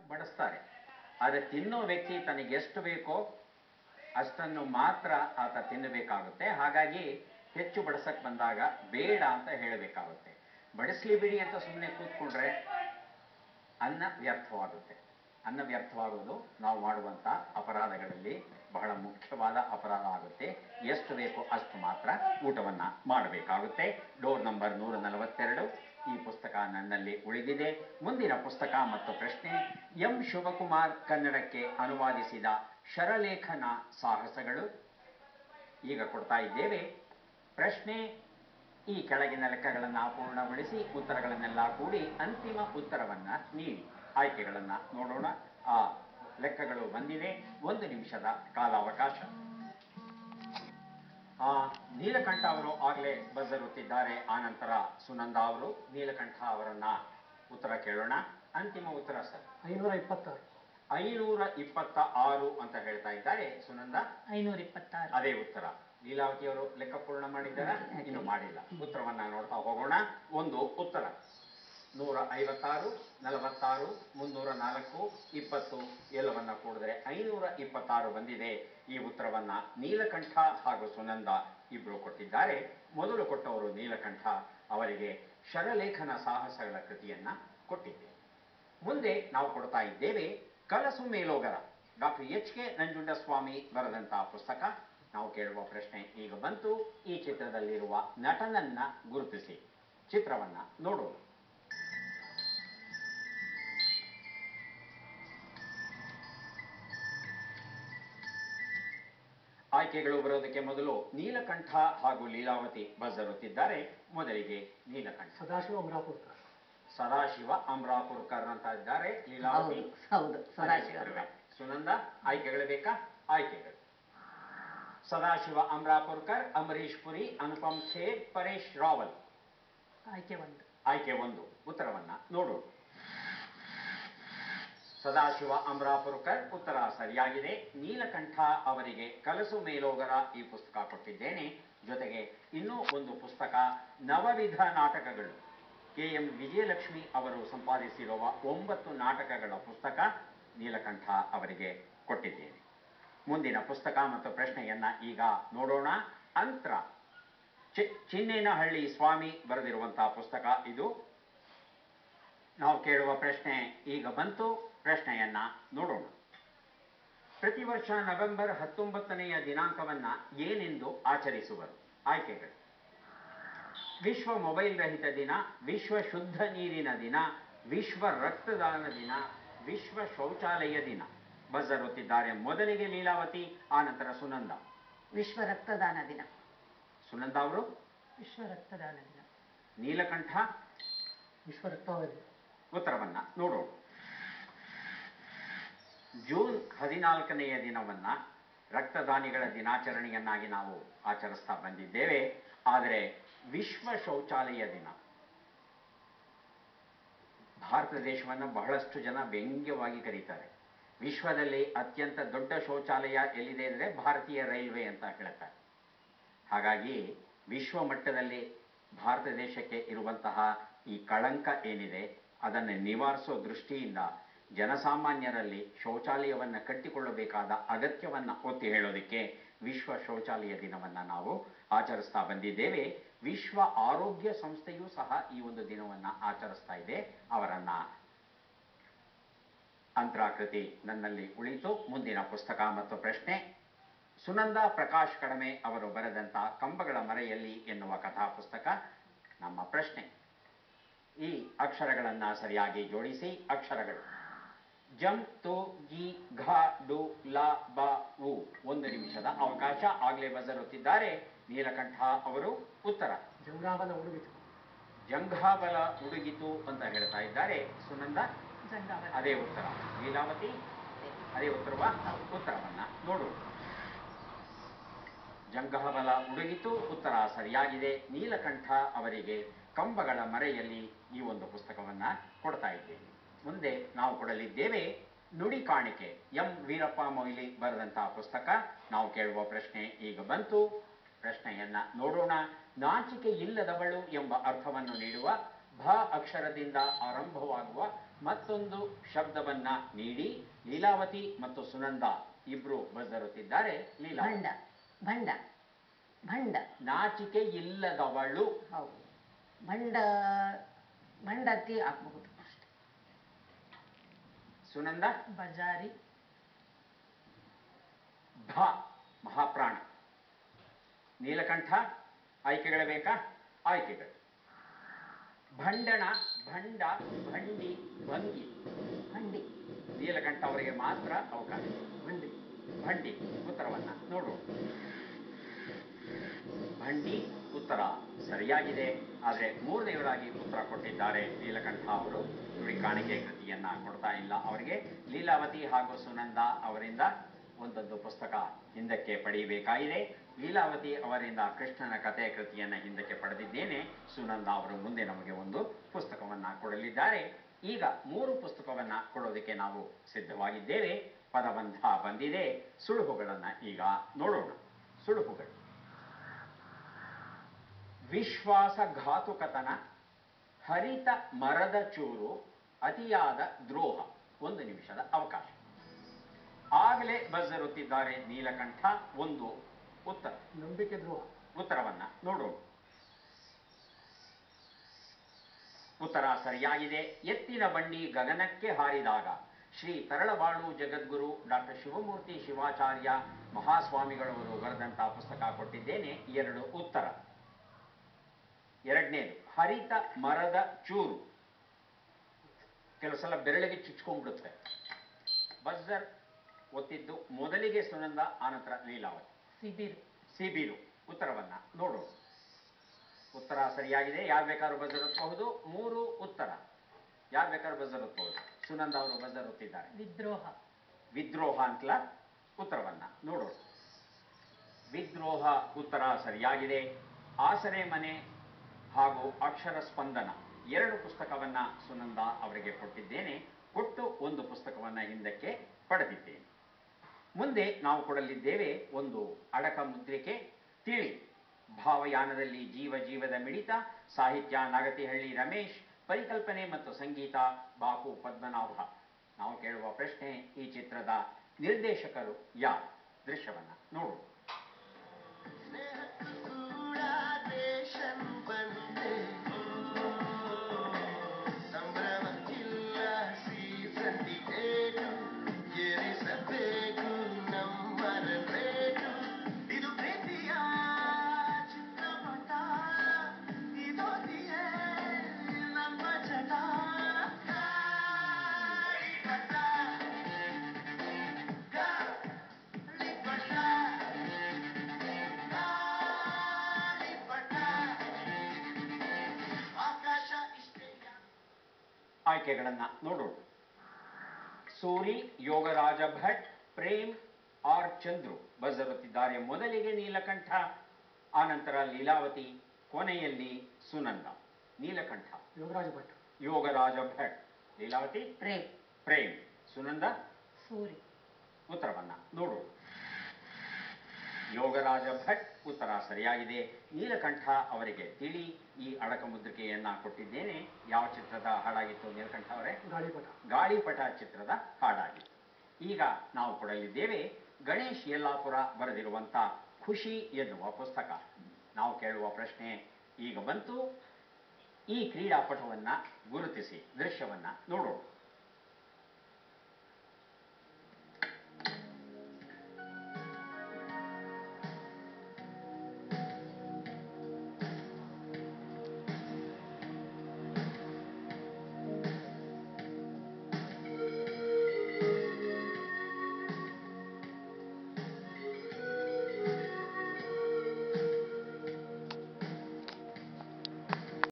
ಬಡಿಸ್ತಾರೆ. ಆದರೆ ತಿನ್ನೋ ವ್ಯಕ್ತಿ ತನಗೆ ಎಷ್ಟು ಬೇಕೋ ಅಷ್ಟನ್ನು ಮಾತ್ರ ಆತ ತಿನ್ನಬೇಕಾಗುತ್ತೆ. ಹಾಗಾಗಿ ಹೆಚ್ಚು ಬಡಿಸಕ್ಕೆ ಬಂದಾಗ ಬೇಡ ಅಂತ ಹೇಳಬೇಕಾಗುತ್ತೆ. ಬಡಿಸ್ಲಿ ಬಿಡಿ ಅಂತ ಸುಮ್ಮನೆ ಕೂತ್ಕೊಂಡ್ರೆ ಅನ್ನ ವ್ಯರ್ಥವಾಗುತ್ತೆ. ಅನ್ನ ವ್ಯರ್ಥವಾಗೋದು ನಾವು ಮಾಡುವಂಥ ಅಪರಾಧಗಳಲ್ಲಿ ಬಹಳ ಮುಖ್ಯವಾದ ಅಪರಾಧ ಆಗುತ್ತೆ. ಎಷ್ಟು ಬೇಕೋ ಅಷ್ಟು ಮಾತ್ರ ಊಟವನ್ನು ಮಾಡಬೇಕಾಗುತ್ತೆ. Door number 142. ಈ ಪುಸ್ತಕ ನನ್ನಲ್ಲಿ ಉಳಿದಿದೆ. ಮುಂದಿನ ಪುಸ್ತಕ ಮತ್ತು ಪ್ರಶ್ನೆ ಎಂ ಶಿವಕುಮಾರ್ ಕನ್ನಡಕ್ಕೆ ಅನುವಾದಿಸಿದ ಶರಲೇಖನ ಸಾಹಸಗಳು. ಈಗ ಕೊಡ್ತಾ ಇದ್ದೇವೆ. ಪ್ರಶ್ನೆ: ಈ ಕೆಳಗಿನ ಲೆಕ್ಕಗಳನ್ನು ಪೂರ್ಣಗೊಳಿಸಿ ಉತ್ತರಗಳನ್ನೆಲ್ಲ ಕೂಡಿ ಅಂತಿಮ ಉತ್ತರವನ್ನು ನೀಡಿ. ಆಯ್ಕೆಗಳನ್ನು ನೋಡೋಣ. ಆ ಲೆಕ್ಕಗಳು ಬಂದಿದೆ. 1 ನಿಮಿಷದ ಕಾಲಾವಕಾಶ. ನೀಲಕಂಠ ಅವರು ಆಗಲೇ ಬಜರುತ್ತಿದ್ದಾರೆ. ಆನಂತರ ಸುನಂದ ಅವರು ನೀಲಕಂಠ ಅವರನ್ನ ಉತ್ತರ ಕೇಳೋಣ. ಅಂತಿಮ ಉತ್ತರ ಸರ್ 526. 526 ಅಂತ ಹೇಳ್ತಾ ಇದ್ದಾರೆ. ಸುನಂದ 526 ಅದೇ ಉತ್ತರ. ಲೀಲಾವತಿ ಅವರು ಲೆಕ್ಕ ಪೂರ್ಣ ಮಾಡಿದ್ದಾರಾ? ಇನ್ನು ಮಾಡಿಲ್ಲ. ಉತ್ತರವನ್ನ ನೋಡ್ತಾ ಹೋಗೋಣ. ಒಂದು ಉತ್ತರ 156, 46, 304, 20 ಎಲ್ಲವನ್ನ ಕೂಡಿದ್ರೆ 526 ಬಂದಿದೆ. ಈ ಉತ್ತರವನ್ನ ನೀಲಕಂಠ ಹಾಗೂ ಸುನಂದ ಇಬ್ರು ಕೊಟ್ಟಿದ್ದಾರೆ. ಮೊದಲು ಕೊಟ್ಟವರು ನೀಲಕಂಠ ಅವರಿಗೆ ಶರಲೇಖನ ಸಾಹಸಗಳ ಕೃತಿಯನ್ನ ಕೊಟ್ಟಿದ್ದೇವೆ. ಮುಂದೆ ನಾವು ಕೊಡ್ತಾ ಇದ್ದೇವೆ ಕಲಸು ಮೇಲೋಗರ, ಡಾಕ್ಟರ್ ಎಚ್.ಕೆ. ನಂಜುಂಡಸ್ವಾಮಿ ಬರೆದಂತಹ ಪುಸ್ತಕ. ನಾವು ಕೇಳುವ ಪ್ರಶ್ನೆ ಈಗ ಬಂತು. ಈ ಚಿತ್ರದಲ್ಲಿರುವ ನಟನನ್ನ ಗುರುತಿಸಿ. ಚಿತ್ರವನ್ನ ನೋಡೋಣ. ಆಯ್ಕೆಗಳು ಬರೋದಕ್ಕೆ ಮೊದಲು ನೀಲಕಂಠ ಹಾಗೂ ಲೀಲಾವತಿ ಬಜರುತ್ತಿದ್ದಾರೆ. ಮೊದಲಿಗೆ ನೀಲಕಂಠ. ಸದಾಶಿವ ಅಮರಾಪುರ್ಕರ್. ಸದಾಶಿವ ಅಮರಾಪುರ್ಕರ್ ಅಂತ ಇದ್ದಾರೆ. ಲೀಲಾವತಿ ಹೌದು, ಸದಾಶಿವ. ಸುನಂದ ಆಯ್ಕೆಗಳು ಬೇಕಾ? ಆಯ್ಕೆಗಳು: ಸದಾಶಿವ ಅಮರಾಪುರ್ಕರ್, ಅಂಬರೀಶ್ ಪುರಿ, ಅನುಪಮ್ ಖೇರ್, ಪರೇಶ್ ರಾವಲ್. ಆಯ್ಕೆ 1. ಉತ್ತರವನ್ನ ನೋಡೋಣ. ಸದಾಶಿವ ಅಮರಾಪುರ್ಕರ್ ಉತ್ತರ ಸರಿಯಾಗಿದೆ. ನೀಲಕಂಠ ಅವರಿಗೆ ಕಲಸು ಮೇಲೋಗರ ಈ ಪುಸ್ತಕ ಕೊಟ್ಟಿದ್ದೇನೆ. ಜೊತೆಗೆ ಇನ್ನೂ ಒಂದು ಪುಸ್ತಕ ನವವಿಧ ನಾಟಕಗಳು, ಕೆ.ಎಂ. ವಿಜಯಲಕ್ಷ್ಮಿ ಅವರು ಸಂಪಾದಿಸಿರುವ 9 ನಾಟಕಗಳ ಪುಸ್ತಕ ನೀಲಕಂಠ ಅವರಿಗೆ ಕೊಟ್ಟಿದ್ದೇನೆ. ಮುಂದಿನ ಪುಸ್ತಕ ಮತ್ತು ಪ್ರಶ್ನೆಯನ್ನ ಈಗ ನೋಡೋಣ. ಅಂತ್ರ ಚಿನ್ನೇನಹಳ್ಳಿ ಸ್ವಾಮಿ ಬರೆದಿರುವಂತಹ ಪುಸ್ತಕ ಇದು. ನಾವು ಕೇಳುವ ಪ್ರಶ್ನೆ ಈಗ ಬಂತು. ಪ್ರಶ್ನೆಯನ್ನ ನೋಡೋಣ. ಪ್ರತಿ ವರ್ಷ ನವೆಂಬರ್ 19ನೆಯ ದಿನಾಂಕವನ್ನ ಏನೆಂದು ಆಚರಿಸುವರು? ಆಯ್ಕೆಗಳು: ವಿಶ್ವ ಮೊಬೈಲ್ ರಹಿತ ದಿನ, ವಿಶ್ವ ಶುದ್ಧ ನೀರಿನ ದಿನ, ವಿಶ್ವ ರಕ್ತದಾನ ದಿನ, ವಿಶ್ವ ಶೌಚಾಲಯ ದಿನ. ಬಜರುತ್ತಿದ್ದಾರೆ. ಮೊದಲಿಗೆ ಲೀಲಾವತಿ, ಆನಂತರ ಸುನಂದ. ವಿಶ್ವ ರಕ್ತದಾನ ದಿನ. ಸುನಂದ ಅವರು ವಿಶ್ವ ರಕ್ತದಾನ ದಿನ. ನೀಲಕಂಠ ವಿಶ್ವ ರಕ್ತದಾನ ದಿನ. ಉತ್ತರವನ್ನ ನೋಡೋಣ. ಜೂನ್ 14ನೆಯ ದಿನವನ್ನ ರಕ್ತದಾನಿಗಳ ದಿನಾಚರಣೆಯನ್ನಾಗಿ ನಾವು ಆಚರಿಸ್ತಾ ಬಂದಿದ್ದೇವೆ. ಆದರೆ ವಿಶ್ವ ಶೌಚಾಲಯ ದಿನ, ಭಾರತ ದೇಶವನ್ನು ಬಹಳಷ್ಟು ಜನ ವ್ಯಂಗ್ಯವಾಗಿ ಕರೀತಾರೆ. ವಿಶ್ವದಲ್ಲಿ ಅತ್ಯಂತ ದೊಡ್ಡ ಶೌಚಾಲಯ ಎಲ್ಲಿದೆ ಅಂದರೆ ಭಾರತೀಯ ರೈಲ್ವೆ ಅಂತ ಹೇಳ್ತಾರೆ. ಹಾಗಾಗಿ ವಿಶ್ವ ಮಟ್ಟದಲ್ಲಿ ಭಾರತ ದೇಶಕ್ಕೆ ಇರುವಂತಹ ಈ ಕಳಂಕ ಏನಿದೆ ಅದನ್ನು ನಿವಾರಿಸೋ ದೃಷ್ಟಿಯಿಂದ ಜನಸಾಮಾನ್ಯರಲ್ಲಿ ಶೌಚಾಲಯವನ್ನು ಕಟ್ಟಿಕೊಳ್ಳಬೇಕಾದ ಅಗತ್ಯವನ್ನು ಒತ್ತಿ ಹೇಳೋದಕ್ಕೆ ವಿಶ್ವ ಶೌಚಾಲಯ ದಿನವನ್ನು ನಾವು ಆಚರಿಸ್ತಾ ಬಂದಿದ್ದೇವೆ. ವಿಶ್ವ ಆರೋಗ್ಯ ಸಂಸ್ಥೆಯೂ ಸಹ ಈ ಒಂದು ದಿನವನ್ನು ಆಚರಿಸ್ತಾ ಇದೆ. ಅವರನ್ನ ಅಂತ್ರಾಕೃತಿ ನನ್ನಲ್ಲಿ ಉಳಿತು. ಮುಂದಿನ ಪುಸ್ತಕ ಮತ್ತು ಪ್ರಶ್ನೆ ಸುನಂದ ಪ್ರಕಾಶ್ ಕಡಮೆ ಅವರು ಬರೆದಂಥ ಕಂಬಗಳ ಮರೆಯಲ್ಲಿ ಎನ್ನುವ ಕಥಾ ಪುಸ್ತಕ. ನಮ್ಮ ಪ್ರಶ್ನೆ: ಈ ಅಕ್ಷರಗಳನ್ನು ಸರಿಯಾಗಿ ಜೋಡಿಸಿ. ಅಕ್ಷರಗಳು ಜಂ, ತೋ, ಜಿ, ಘ, ಡು, ಲ, ಬ, ಉ. 1 ನಿಮಿಷದ ಅವಕಾಶ. ಆಗಲೇ ಬಜರುತ್ತಿದ್ದಾರೆ ನೀಲಕಂಠ ಅವರು. ಉತ್ತರ ಜಂಘಾಬಲ ಉಡುಗಿತು. ಜಂಘಾಬಲ ಉಡುಗಿತು ಅಂತ ಹೇಳ್ತಾ ಇದ್ದಾರೆ. ಸುನಂದ ಅದೇ ಉತ್ತರ. ಲೀಲಾವತಿ ಅದೇ ಉತ್ತರವ? ಉತ್ತರವನ್ನ ನೋಡೋಣ. ಜಂಘಾಬಲ ಉಡುಗಿತು ಉತ್ತರ ಸರಿಯಾಗಿದೆ. ನೀಲಕಂಠ ಅವರಿಗೆ ಕಂಬಗಳ ಮರೆಯಲ್ಲಿ ಈ ಒಂದು ಪುಸ್ತಕವನ್ನ ಕೊಡ್ತಾ ಇದ್ದೇವೆ. ಮುಂದೆ ನಾವು ಕೊಡಲಿದ್ದೇವೆ ನುಡಿ ಕಾಣಿಕೆ, ಎಂ ವೀರಪ್ಪ ಮೊಯ್ಲಿ ಬರೆದಂತಹ ಪುಸ್ತಕ. ನಾವು ಕೇಳುವ ಪ್ರಶ್ನೆ ಈಗ ಬಂತು. ಪ್ರಶ್ನೆಯನ್ನ ನೋಡೋಣ. ನಾಚಿಕೆ ಇಲ್ಲದವಳು ಎಂಬ ಅರ್ಥವನ್ನು ನೀಡುವ ಭ ಅಕ್ಷರದಿಂದ ಆರಂಭವಾಗುವ ಮತ್ತೊಂದು ಶಬ್ದವನ್ನ ನೀಡಿ ಲೀಲಾವತಿ ಮತ್ತು ಸುನಂದ ಇಬ್ರು ಬಜರುತ್ತಿದ್ದಾರೆ. ಭಂಡ ಭಂಡ ಭಂಡ ನಾಚಿಕೆ ಇಲ್ಲದವಳು. ಹೌದು. ಭಂಡ ಭಂಡತಿ ಹಾಕಬಹುದು ಅಷ್ಟೇ. ಸುನಂದ ಬಜಾರಿ. ಭ ಮಹಾಪ್ರಾಣ. ನೀಲಕಂಠ ಆಯ್ಕೆಗಳು ಬೇಕಾ? ಆಯ್ಕೆಗಳು: ಭಂಡಣ, ಭಂಡ, ಭಂಡಿ, ಭಂಗಿ. ಭಂಡಿ. ನೀಲಕಂಠ ಅವರಿಗೆ ಮಾತ್ರ ಅವಕಾಶ. ಮಂಡಿ. ಭಂಡಿ ಉತ್ತರವನ್ನ ನೋಡೋಣ. ಭಂಡಿ ಉತ್ತರ ಸರಿಯಾಗಿದೆ. ಆದರೆ ಮೂರನೆಯವರಾಗಿ ಉತ್ತರ ಕೊಟ್ಟಿದ್ದಾರೆ ನೀಲಕಂಠ ಅವರು. ನುಡಿ ಕಾಣಿಕೆ ಕೃತಿಯನ್ನ ಕೊಡ್ತಾ ಇಲ್ಲ ಅವರಿಗೆ. ಲೀಲಾವತಿ ಹಾಗೂ ಸುನಂದ ಅವರಿಂದ ಒಂದೊಂದು ಪುಸ್ತಕ ಹಿಂದಕ್ಕೆ ಪಡೆಯಬೇಕಾಗಿದೆ. ಲೀಲಾವತಿ ಅವರಿಂದ ಕೃಷ್ಣನ ಕಥೆ ಕೃತಿಯನ್ನ ಹಿಂದಕ್ಕೆ ಪಡೆದಿದ್ದೇನೆ. ಸುನಂದ ಅವರು ಮುಂದೆ ನಮಗೆ ಒಂದು ಪುಸ್ತಕವನ್ನ ಕೊಡಲಿದ್ದಾರೆ. ಈಗ 3 ಪುಸ್ತಕವನ್ನ ಕೊಡೋದಕ್ಕೆ ನಾವು ಸಿದ್ಧವಾಗಿದ್ದೇವೆ. ಪದಬಂಧ ಬಂದಿದೆ. ಸುಳುಹುಗಳನ್ನ ಈಗ ನೋಡೋಣ. ಸುಳುಹುಗಳು: ವಿಶ್ವಾಸಘಾತುಕತನ, ಹರಿತ ಮರದ ಚೂರು, ಅತಿಯಾದ ದ್ರೋಹ. 1 ನಿಮಿಷದ ಅವಕಾಶ. ಆಗಲೇ ಬಜರುತ್ತಿದ್ದಾರೆ ನೀಲಕಂಠ. ಒಂದು ಉತ್ತರ. ನಂಬಿಕೆ ದ್ರೋಹ. ಉತ್ತರವನ್ನ ನೋಡೋಣ. ಉತ್ತರ ಸರಿಯಾಗಿದೆ. ಎತ್ತಿನ ಬಂಡಿ ಗಗನಕ್ಕೆ ಹಾರಿದಾಗ ಶ್ರೀ ತರಳಬಾಳು ಜಗದ್ಗುರು ಡಾಕ್ಟರ್ ಶಿವಮೂರ್ತಿ ಶಿವಾಚಾರ್ಯ ಮಹಾಸ್ವಾಮಿಗಳವರು ಬರೆದಂತಹ ಪುಸ್ತಕ ಕೊಟ್ಟಿದ್ದೇನೆ. 2 ಉತ್ತರ. ಎರಡನೇದು ಹರಿತ ಮರದ ಚೂರು. ಕೆಲವು ಸಲ ಬೆರಳಿಗೆ ಚುಚ್ಕೊಂಡ್ಬಿಡುತ್ತೆ. ಬಜರ್ ಒತ್ತಿದ್ದು ಮೊದಲಿಗೆ ಸುನಂದ, ಆನಂತರ ಲೀಲಾವತಿ. ಸಿಬಿರು. ಸಿಬಿರು. ಉತ್ತರವನ್ನ ನೋಡೋಣ. ಉತ್ತರ ಸರಿಯಾಗಿದೆ. ಯಾರು ಬೇಕಾದ್ರೂ ಬಜರ್ ಒತ್ತಬಹುದು. 3 ಉತ್ತರ. ಯಾರು ಬೇಕಾದ್ರೂ ಬಜರ್ ಒತ್ತಬಹುದು. ಸುನಂದ ಅವರು ಬಜರ್ ಒತ್ತಿದ್ದಾರೆ. ವಿದ್ರೋಹ. ವಿದ್ರೋಹ ಅಂತಲ. ಉತ್ತರವನ್ನ ನೋಡೋಣ. ವಿದ್ರೋಹ ಉತ್ತರ ಸರಿಯಾಗಿದೆ. ಆಸರೆ ಮನೆ ಹಾಗೂ ಅಕ್ಷರ ಸ್ಪಂದನ 2 ಪುಸ್ತಕವನ್ನ ಸುನಂದ ಅವರಿಗೆ ಕೊಟ್ಟಿದ್ದೇನೆ. ಕೊಟ್ಟು 1 ಪುಸ್ತಕವನ್ನ ಹಿಂದಕ್ಕೆ ಪಡೆದಿದ್ದೇನೆ. ಮುಂದೆ ನಾವು ಕೊಡಲಿದ್ದೇವೆ ಒಂದು ಅಡಕ ಮುದ್ರಿಕೆ. ತಿಳಿ. ಭಾವಯಾನದಲ್ಲಿ ಜೀವ ಜೀವದ ಮಿಡಿತ. ಸಾಹಿತ್ಯ ನಾಗತಿಹಳ್ಳಿ ರಮೇಶ್. ಪರಿಕಲ್ಪನೆ ಮತ್ತು ಸಂಗೀತ ಬಾಪು ಪದ್ಮನಾಭ. ನಾವು ಕೇಳುವ ಪ್ರಶ್ನೆ: ಈ ಚಿತ್ರದ ನಿರ್ದೇಶಕರು ಯಾರು? ದೃಶ್ಯವನ್ನ ನೋಡು. ಆಯ್ಕೆಗಳನ್ನ ನೋಡೋಣ. ಸೂರಿ, ಯೋಗರಾಜ ಭಟ್, ಪ್ರೇಮ್ ಆರ್ ಚಂದ್ರು ಬಜರುತ್ತಿದ್ದಾರೆ. ಮೊದಲಿಗೆ ನೀಲಕಂಠ, ಆನಂತರ ಲೀಲಾವತಿ, ಕೊನೆಯಲ್ಲಿ ಸುನಂದ. ನೀಲಕಂಠ ಯೋಗರಾಜ ಭಟ್. ಯೋಗರಾಜ ಭಟ್. ಲೀಲಾವತಿ ಪ್ರೇಮ್. ಪ್ರೇಮ್. ಸುನಂದ ಸೂರಿ. ಉತ್ತರವನ್ನ ನೋಡೋಣ. ಯೋಗರಾಜ ಭಟ್ ಉತ್ತರ ಸರಿಯಾಗಿದೆ. ನೀಲಕಂಠ ಅವರಿಗೆ ತಿಳಿ. ಈ ಅಡಕ ಮುದ್ರಿಕೆಯನ್ನ ಕೊಟ್ಟಿದ್ದೇನೆ. ಯಾವ ಚಿತ್ರದ ಹಾಡಾಗಿತ್ತು ನೀಲಕಂಠ ಅವರೇ? ಗಾಳಿಪಟ. ಗಾಳಿಪಟ ಚಿತ್ರದ ಹಾಡಾಗಿತ್ತು. ಈಗ ನಾವು ಕೊಡಲಿದ್ದೇವೆ ಗಣೇಶ್ ಯಲ್ಲಾಪುರ ಬರೆದಿರುವಂತ ಖುಷಿ ಎನ್ನುವ ಪುಸ್ತಕ. ನಾವು ಕೇಳುವ ಪ್ರಶ್ನೆ ಈಗ ಬಂತು. ಈ ಕ್ರೀಡಾಪಟುವನ್ನ ಗುರುತಿಸಿ. ದೃಶ್ಯವನ್ನ ನೋಡೋಣ.